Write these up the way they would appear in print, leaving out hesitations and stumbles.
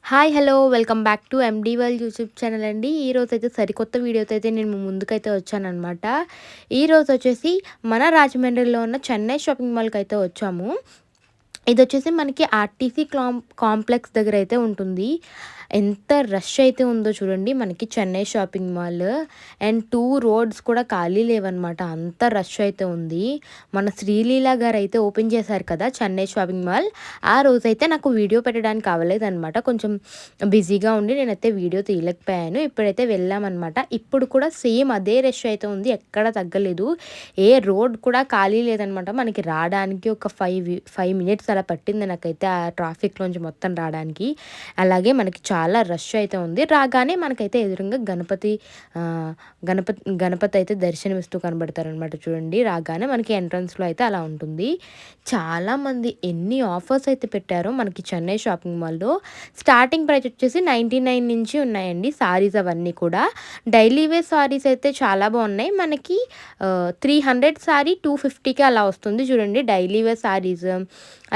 Hi hello welcome back to MD world YouTube channel అండి. ఈరోజైతే సరికొత్త వీడియోతో అయితే నేను మీ ముందుకైతే వచ్చాననమాట. ఈరోజు వచ్చేసి మన రాజమండ్రిలో ఉన్న చెన్నై షాపింగ్ మాల్కి అయితే వచ్చాము. ఇదొచ్చేసి మనకి ఆర్టీసీ కాంప్లెక్స్ దగ్గర అయితే ఉంటుంది. ఎంత రష్ అయితే ఉందో చూడండి మనకి Chennai shopping mall. And 2 roads కూడా ఖాళీ లేవనమాట. అంత రష్ అయితే ఉంది. మన శ్రీలీల గారు అయితే ఓపెన్ చేశారు కదా చెన్నై షాపింగ్ మాల్. ఆ రోజైతే నాకు వీడియో పెట్టడానికి అవ్వలేదనమాట. కొంచెం బిజీగా ఉండి నేనైతే వీడియో తీయలేకపోయాను. ఇప్పుడైతే వెళ్ళామన్నమాట. ఇప్పుడు కూడా సేమ్ అదే రష్ అయితే ఉంది. ఎక్కడ తగ్గలేదు. ఏ రోడ్ కూడా ఖాళీ లేదనమాట. మనకి రావడానికి ఒక 5 మినిట్స్ అలా పట్టింది నాకైతే ఆ ట్రాఫిక్లోంచి మొత్తం రావడానికి. అలాగే మనకి చాలా రష్ అయితే ఉంది. రాగానే మనకైతే ఎదురుగా గణపతి అయితే దర్శనమిస్తూ కనబడతారనమాట. చూడండి రాగానే మనకి ఎంట్రన్స్లో అయితే అలా ఉంటుంది. చాలామంది ఎన్ని ఆఫర్స్ అయితే పెట్టారో మనకి చెన్నై షాపింగ్ మాల్లో. స్టార్టింగ్ ప్రైస్ వచ్చేసి 99 నుంచి ఉన్నాయండి సారీస్ అవన్నీ కూడా. డైలీ వేర్ సారీస్ అయితే చాలా బాగున్నాయి. మనకి 300 సారీ 250కి అలా వస్తుంది చూడండి డైలీ వేర్ సారీస్.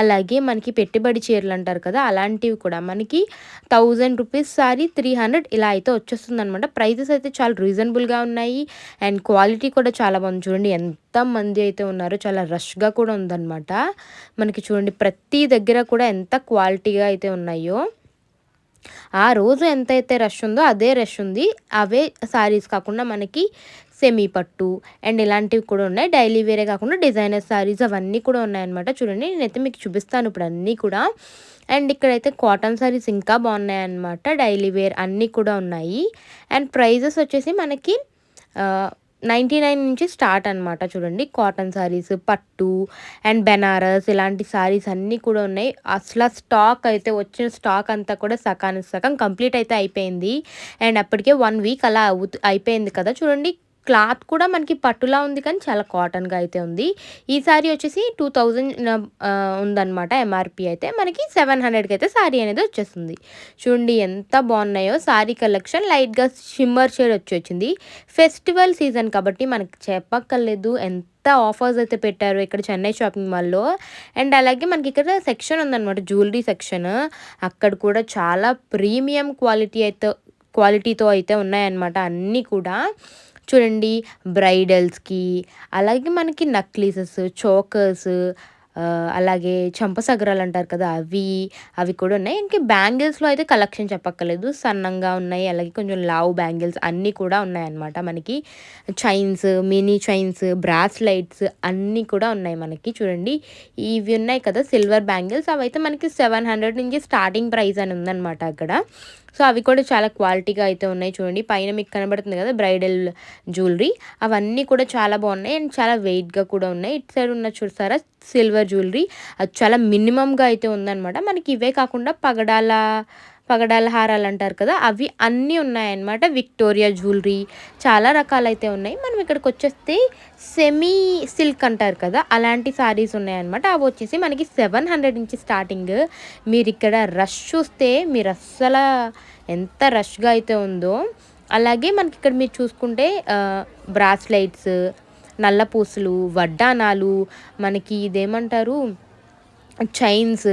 అలాగే మనకి పెట్టుబడి చీరలు అంటారు కదా అలాంటివి కూడా మనకి 1000 రూపీస్ సారీ 300 ఇలా అయితే వచ్చేస్తుంది అనమాట. ప్రైజెస్ అయితే చాలా రీజనబుల్గా ఉన్నాయి. అండ్ క్వాలిటీ కూడా చాలా బాగుంది. చూడండి ఎంతమంది అయితే ఉన్నారో, చాలా రష్గా కూడా ఉందన్నమాట. మనకి చూడండి ప్రతి దగ్గర కూడా ఎంత క్వాలిటీగా అయితే ఉన్నాయో. ఆ రోజు ఎంతైతే రష్ ఉందో అదే రష్ ఉంది. అవే సారీస్ కాకుండా మనకి సెమీ పట్టు అండ్ ఇలాంటివి కూడా ఉన్నాయి. డైలీ వేరే కాకుండా డిజైనర్ సారీస్ అవన్నీ కూడా ఉన్నాయన్నమాట. చూడండి నేనైతే మీకు చూపిస్తాను ఇప్పుడు అన్నీ కూడా. అండ్ ఇక్కడైతే కాటన్ సారీస్ ఇంకా బాగున్నాయన్నమాట. డైలీ వేర్ అన్నీ కూడా ఉన్నాయి. అండ్ ప్రైజెస్ వచ్చేసి మనకి 99 నుంచి స్టార్ట్ అనమాట. చూడండి కాటన్ సారీస్, పట్టు అండ్ బెనారస్ ఇలాంటి సారీస్ అన్నీ కూడా ఉన్నాయి. అసలు స్టాక్ అయితే వచ్చిన స్టాక్ అంతా కూడా సగానికి సగం కంప్లీట్ అయితే అయిపోయింది. అండ్ అప్పటికే 1 వీక్ అలా అయిపోయింది కదా. చూడండి క్లాత్ కూడా మనకి పట్టులా ఉంది కానీ చాలా కాటన్గా అయితే ఉంది. ఈ సారీ వచ్చేసి 2000 ఉందన్నమాట ఎంఆర్పి. అయితే మనకి 700కి అయితే సారీ అనేది వచ్చేస్తుంది. చూడండి ఎంత బాగున్నాయో సారీ కలెక్షన్. లైట్గా షిమ్మర్ షేడ్ వచ్చింది. ఫెస్టివల్ సీజన్ కాబట్టి మనకి చెప్పక్కర్లేదు ఎంత ఆఫర్స్ అయితే పెట్టారు ఇక్కడ చెన్నై షాపింగ్ మాల్లో. అండ్ అలాగే మనకి ఇక్కడ సెక్షన్ ఉందన్నమాట, జ్యువెలరీ సెక్షన్. అక్కడ కూడా చాలా ప్రీమియం క్వాలిటీతో అయితే ఉన్నాయన్నమాట అన్నీ కూడా. చూడండి బ్రైడల్స్కి, అలాగే మనకి నక్లీసెస్, చోకర్స్, అలాగే చంపసగరాలు అంటారు కదా అవి కూడా ఉన్నాయి. ఇంక బ్యాంగిల్స్లో అయితే కలెక్షన్ చెప్పక్కర్లేదు, సన్నంగా ఉన్నాయి. అలాగే కొంచెం లావ్ బ్యాంగిల్స్ అన్నీ కూడా ఉన్నాయన్నమాట. మనకి చైన్స్, మినీ చైన్స్, బ్రాస్లైట్స్ అన్నీ కూడా ఉన్నాయి మనకి. చూడండి ఇవి ఉన్నాయి కదా సిల్వర్ బ్యాంగిల్స్, అవి అయితే మనకి 700 నుంచి స్టార్టింగ్ ప్రైస్ అని ఉందన్నమాట అక్కడ. సో అవి కూడా చాలా క్వాలిటీగా అయితే ఉన్నాయి. చూడండి పైన మీకు కనబడుతుంది కదా బ్రైడల్ జ్యువెలరీ, అవన్నీ కూడా చాలా బాగున్నాయి. అండ్ చాలా వెయిట్గా కూడా ఉన్నాయి. ఇటు సైడ్ ఉన్న చూసారా సిల్వర్ జ్యువెలరీ, అది చాలా మినిమంగా అయితే ఉందన్నమాట. మనకి ఇవే కాకుండా పగడాల హారాలు అంటారు కదా అవి అన్నీ ఉన్నాయన్నమాట. విక్టోరియా జ్యువెలరీ చాలా రకాలైతే ఉన్నాయి. మనం ఇక్కడికి వచ్చేస్తే సెమీ సిల్క్ అంటారు కదా అలాంటి సారీస్ ఉన్నాయన్నమాట. అవి వచ్చేసి మనకి 700 నుంచి స్టార్టింగ్. మీరు ఇక్కడ రష్ చూస్తే మీరు అస్సలు ఎంత రష్గా అయితే ఉందో. అలాగే మనకి ఇక్కడ మీరు చూసుకుంటే బ్రాస్లైట్స్, నల్ల పూసలు, వడ్డానాలు, మనకి ఇదేమంటారు చైన్స్,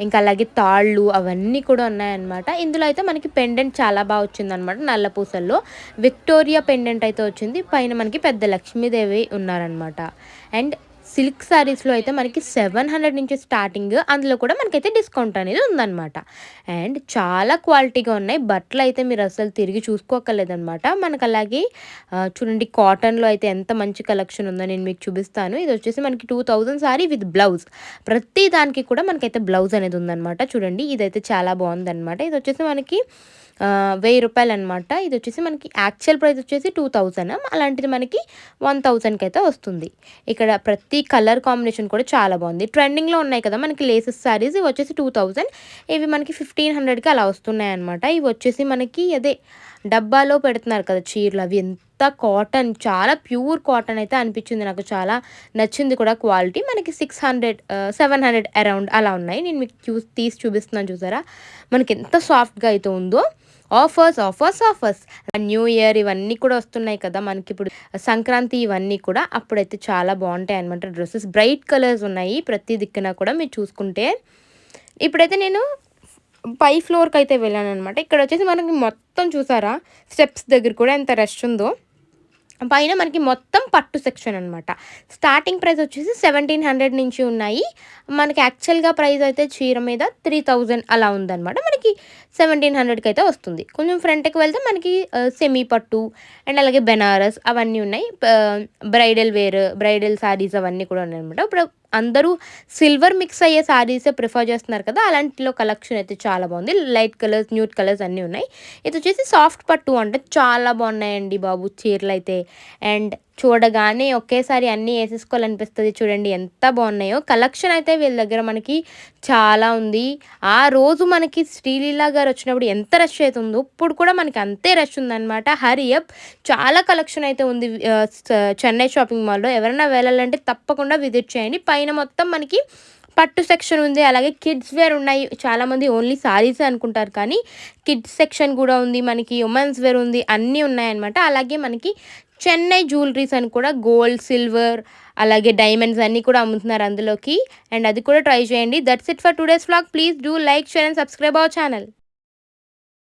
ఇంకా అలాగే తాళ్ళు అవన్నీ కూడా ఉన్నాయన్నమాట. ఇందులో అయితే మనకి పెండెంట్ చాలా బాగా వచ్చిందనమాట. నల్ల పూసల్లో విక్టోరియా పెండెంట్ అయితే వచ్చింది. పైన మనకి పెద్ద లక్ష్మీదేవి ఉన్నారనమాట. అండ్ సిల్క్ శారీస్లో అయితే మనకి 700 నుంచి స్టార్టింగ్. అందులో కూడా మనకైతే డిస్కౌంట్ అనేది ఉందన్నమాట. అండ్ చాలా క్వాలిటీగా ఉన్నాయి బట్టలు అయితే మీరు అసలు తిరిగి చూసుకోక్కర్లేదనమాట. మనకు అలాగే చూడండి కాటన్లో అయితే ఎంత మంచి కలెక్షన్ ఉందో నేను మీకు చూపిస్తాను. ఇది వచ్చేసి మనకి 2000 సారీ విత్ బ్లౌజ్. ప్రతి దానికి కూడా మనకైతే బ్లౌజ్ అనేది ఉందన్నమాట. చూడండి ఇదైతే చాలా బాగుందన్నమాట. ఇది వచ్చేసి మనకి 1000 రూపాయలు అనమాట. ఇది వచ్చేసి మనకి యాక్చువల్ ప్రైస్ వచ్చేసి 2000, అలాంటిది మనకి 1000కి అయితే వస్తుంది. ఇక్కడ ప్రతి కలర్ కాంబినేషన్ కూడా చాలా బాగుంది. ట్రెండింగ్లో ఉన్నాయి కదా మనకి లేసెస్ శారీస్, ఇవి వచ్చేసి 2000. ఇవి మనకి 1500కి అలా వస్తున్నాయి అనమాట. ఇవి వచ్చేసి మనకి అదే డబ్బాలో పెడుతున్నారు కదా చీరలు, అవి ఎంత కాటన్, చాలా ప్యూర్ కాటన్ అయితే అనిపించింది నాకు. చాలా నచ్చింది కూడా క్వాలిటీ. మనకి 700 అరౌండ్ అలా ఉన్నాయి. నేను మీకు తీసి చూపిస్తున్నాను చూసారా మనకి ఎంత సాఫ్ట్గా అయితే ఉందో. ఆఫర్స్ న్యూ ఇయర్ ఇవన్నీ కూడా వస్తున్నాయి కదా మనకి, ఇప్పుడు సంక్రాంతి ఇవన్నీ కూడా. అప్పుడైతే చాలా బాగుంటాయి అనమాట డ్రెస్సెస్. బ్రైట్ కలర్స్ ఉన్నాయి ప్రతి దిక్కున కూడా మీరు చూసుకుంటే. ఇప్పుడైతే నేను పై ఫ్లోర్‌కైతే వెళ్ళాననమాట. ఇక్కడొచ్చేసి మనకి మొత్తం చూసారా స్టెప్స్ దగ్గర కూడా ఎంత రష్ ఉందో. పైన మనకి మొత్తం పట్టు సెక్షన్ అనమాట. స్టార్టింగ్ ప్రైస్ వచ్చేసి 1700 నుంచి ఉన్నాయి. మనకి యాక్చువల్‌గా ప్రైస్ అయితే చీర మీద 3000 అలా ఉందనమాట. మనకి 1700కి అయితే వస్తుంది. కొంచెం ఫ్రంట్‌కి వెళ్తే మనకి సెమీ పట్టు అండ్ అలాగే బెనారస్ అవన్నీ ఉన్నాయి. బ్రైడల్ వేర్, బ్రైడల్ శారీస్ అవన్నీ కూడా ఉన్నాయన్నమాట. ఇప్పుడు అందరూ సిల్వర్ మిక్స్ అయ్యే శారీసే ప్రిఫర్ చేస్తున్నారు కదా! అలాంటిలో కలెక్షన్ అయితే చాలా బాగుంది. లైట్ కలర్స్, న్యూడ్ కలర్స్ అన్నీ ఉన్నాయి. ఇది వచ్చేసి సాఫ్ట్ పట్టు అంటే చాలా బాగున్నాయండి బాబు చీరలైతే. అండ్ చూడగానే ఒకేసారి అన్నీ ఏసేసుకోవాలనిపిస్తది. చూడండి ఎంత బాగున్నాయో. కలెక్షన్ అయితే వీళ్ళ దగ్గర మనకి చాలా ఉంది. ఆ రోజు మనకి శ్రీలీల గారు వచ్చినప్పుడు ఎంత రష్ అయితుందో, ఇప్పుడు కూడా మనకి అంతే రష్ ఉందనమాట. Hurry up. చాలా కలెక్షన్ అయితే ఉంది చెన్నై షాపింగ్ మాల్‌లో. ఎవరైనా వెళ్ళాలంటే తప్పకుండా విజిట్ చేయండి. పైన మొత్తం మనకి పట్టు సెక్షన్ ఉంది. అలాగే కిడ్స్ వేర్ ఉన్నాయి. చాలామంది ఓన్లీ సారీసే అనుకుంటారు కానీ కిడ్స్ సెక్షన్ కూడా ఉంది. మనకి ఉమెన్స్ వేర్ ఉంది. అన్నీ ఉన్నాయన్నమాట. అలాగే మనకి చెన్నై జ్యువెలరీస్ అని కూడా గోల్డ్, సిల్వర్ అలాగే డైమండ్స్ అన్నీ కూడా అమ్ముతున్నారు అందులోకి. అండ్ అది కూడా ట్రై చేయండి. That's it for today's vlog. Please do like, share and subscribe our channel.